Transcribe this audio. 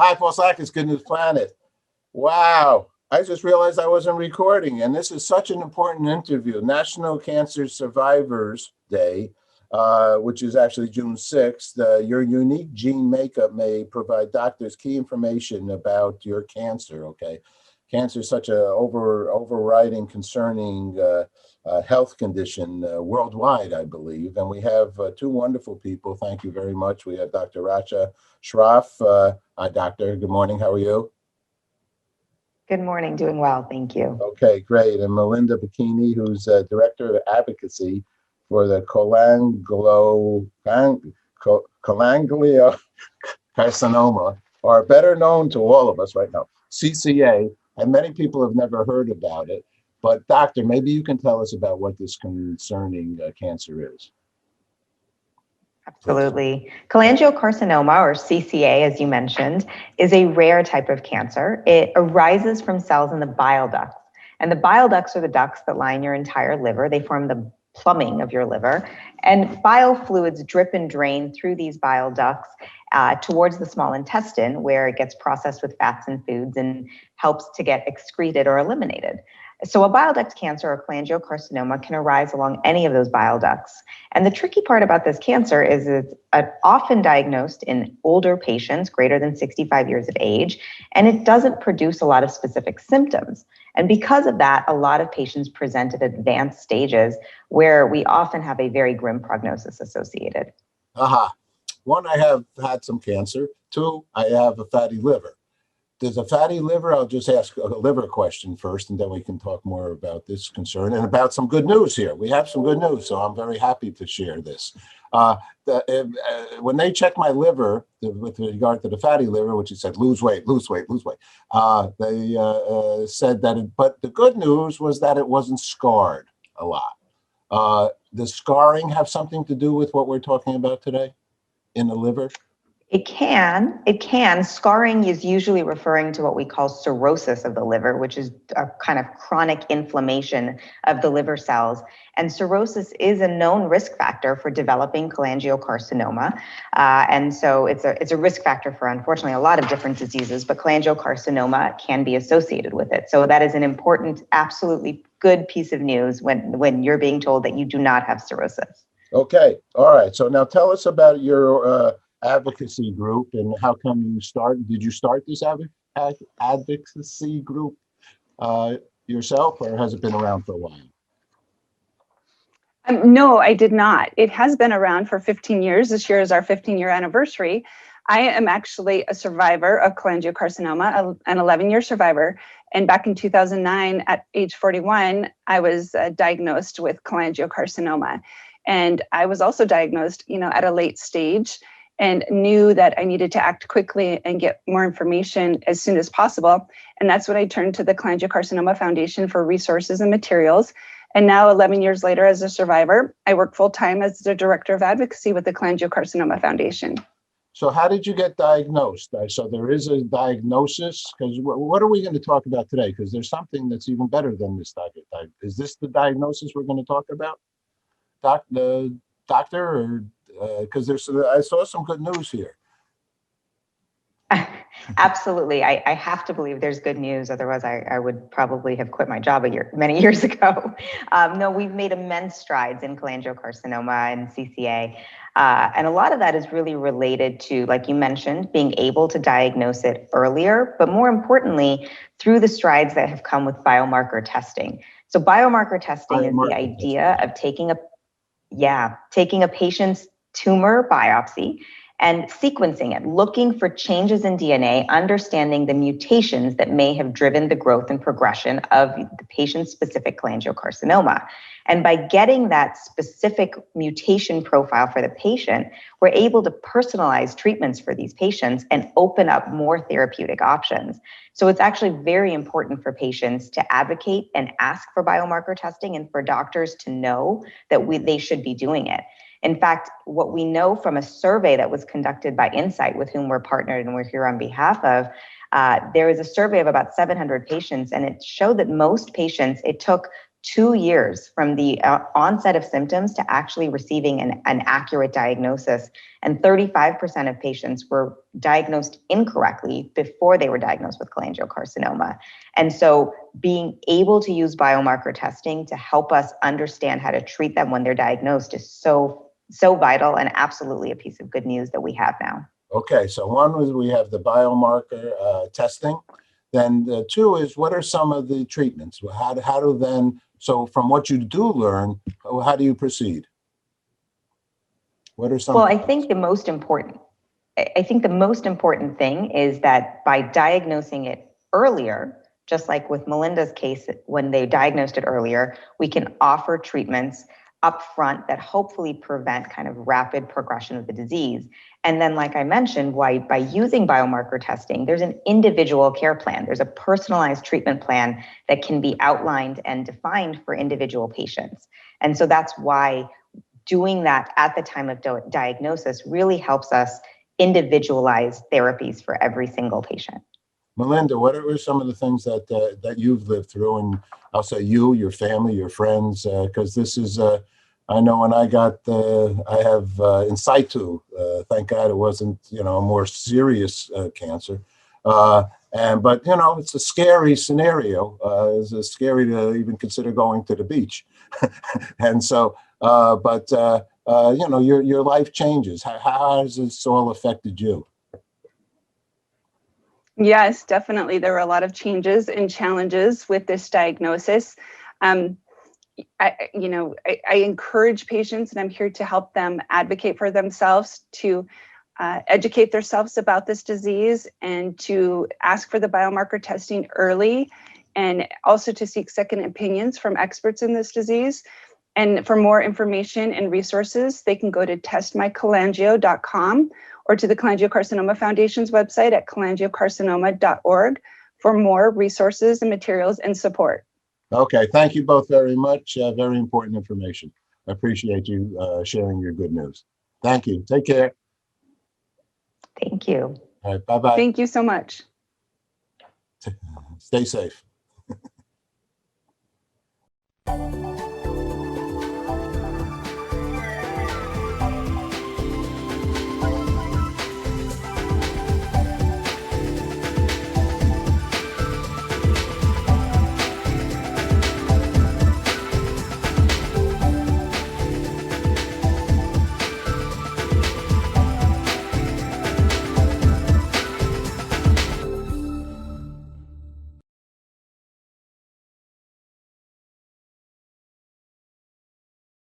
Hi, Paul Sackis, Good News Planet. Wow, I just realized I wasn't recording, and this is such an important interview. National Cancer Survivors Day, which is actually June 6th. Your unique gene makeup may provide doctors key information about your cancer, okay? Cancer is such a overriding, concerning health condition worldwide, I believe. And we have two wonderful people. Thank you very much. We have Dr. Rachna Shroff. Hi, doctor. Good morning. How are you? Good morning. Doing well. Thank you. Okay, great. And Melinda Bachini, who's Director of Advocacy for the Cholangiocarcinoma, or better known to all of us right now, CCA. And many people have never heard about it. But, Doctor, maybe you can tell us about what this concerning cancer is. Absolutely. Cholangiocarcinoma, or CCA, as you mentioned, is a rare type of cancer. It arises from cells in the bile ducts. And the bile ducts are the ducts that line your entire liver. They form the plumbing of your liver. And bile fluids drip and drain through these bile ducts towards the small intestine, where it gets processed with fats and foods and helps to get excreted or eliminated. So a bile duct cancer or cholangiocarcinoma can arise along any of those bile ducts. And the tricky part about this cancer is it's often diagnosed in older patients greater than 65 years of age, and it doesn't produce a lot of specific symptoms. And because of that, a lot of patients present at advanced stages where we often have a very grim prognosis associated. One, I have had some cancer. Two, I have a fatty liver. There's a fatty liver. I'll just ask a liver question first, and then we can talk more about this concern and about some good news here. We have some good news, so I'm very happy to share this. When they checked my liver with regard to the fatty liver, which it said lose weight, lose weight, lose weight, they said that, but the good news was that it wasn't scarred a lot. Does scarring have something to do with what we're talking about today in the liver? It can. Scarring is usually referring to what we call cirrhosis of the liver, which is a kind of chronic inflammation of the liver cells. And cirrhosis is a known risk factor for developing cholangiocarcinoma. And so it's a risk factor for, unfortunately, a lot of different diseases, but cholangiocarcinoma can be associated with it. So that is an important, absolutely good piece of news when you're being told that you do not have cirrhosis. Okay. All right. So now tell us about your advocacy group and how come you started. Did you start this advocacy group yourself, or has it been around for a while? No, I did not. It has been around for 15 years. This year is our 15-year anniversary. I am actually a survivor of cholangiocarcinoma, an 11-year survivor. And back in 2009, at age 41, I was diagnosed with cholangiocarcinoma. And I was also diagnosed, at a late stage, and knew that I needed to act quickly and get more information as soon as possible. And that's when I turned to the Cholangiocarcinoma Foundation for resources and materials. And now, 11 years later, as a survivor, I work full-time as the Director of Advocacy with the Cholangiocarcinoma Foundation. So how did you get diagnosed? So there is a diagnosis, because what are we going to talk about today? Because there's something that's even better than this diagnosis. Is this the diagnosis we're going to talk about? The doctor, or because I saw some good news here. Absolutely. I have to believe there's good news. Otherwise, I would probably have quit my job many years ago. No, we've made immense strides in cholangiocarcinoma and CCA. And a lot of that is really related to, like you mentioned, being able to diagnose it earlier, but more importantly, through the strides that have come with biomarker testing. So biomarker testing is the idea of taking a patient's tumor biopsy and sequencing it, looking for changes in DNA, understanding the mutations that may have driven the growth and progression of the patient's specific cholangiocarcinoma. And by getting that specific mutation profile for the patient, we're able to personalize treatments for these patients and open up more therapeutic options. So it's actually very important for patients to advocate and ask for biomarker testing, and for doctors to know that they should be doing it. In fact, what we know from a survey that was conducted by Incyte, with whom we're partnered and we're here on behalf of, there was a survey of about 700 patients, and it showed that most patients, it took 2 years from the onset of symptoms to actually receiving an accurate diagnosis. And 35% of patients were diagnosed incorrectly before they were diagnosed with cholangiocarcinoma. And so being able to use biomarker testing to help us understand how to treat them when they're diagnosed is so vital, and absolutely a piece of good news that we have now. Okay, so one was we have the biomarker testing. Then two is, what are some of the treatments? How do then, so from what you do learn, how do you proceed? What are some? Well, I think the most important thing is that by diagnosing it earlier, just like with Melinda's case, when they diagnosed it earlier, we can offer treatments upfront that hopefully prevent kind of rapid progression of the disease. And then, like I mentioned, by using biomarker testing, there's an individual care plan. There's a personalized treatment plan that can be outlined and defined for individual patients. And so that's why doing that at the time of diagnosis really helps us individualize therapies for every single patient. Melinda, what are some of the things that you've lived through? And I'll say you, your family, your friends, because this is, I know when I got, I have incyte. Thank God it wasn't, a more serious cancer. But, it's a scary scenario. It's scary to even consider going to the beach. And so, your life changes. How has this all affected you? Yes, definitely. There were a lot of changes and challenges with this diagnosis. I encourage patients, and I'm here to help them advocate for themselves, to educate themselves about this disease, and to ask for the biomarker testing early, and also to seek second opinions from experts in this disease. And for more information and resources, they can go to testmycholangio.com or to the Cholangiocarcinoma Foundation's website at cholangiocarcinoma.org for more resources and materials and support. Okay, thank you both very much. Very important information. I appreciate you sharing your good news. Thank you. Take care. Thank you. All right, bye-bye. Thank you so much. Stay safe.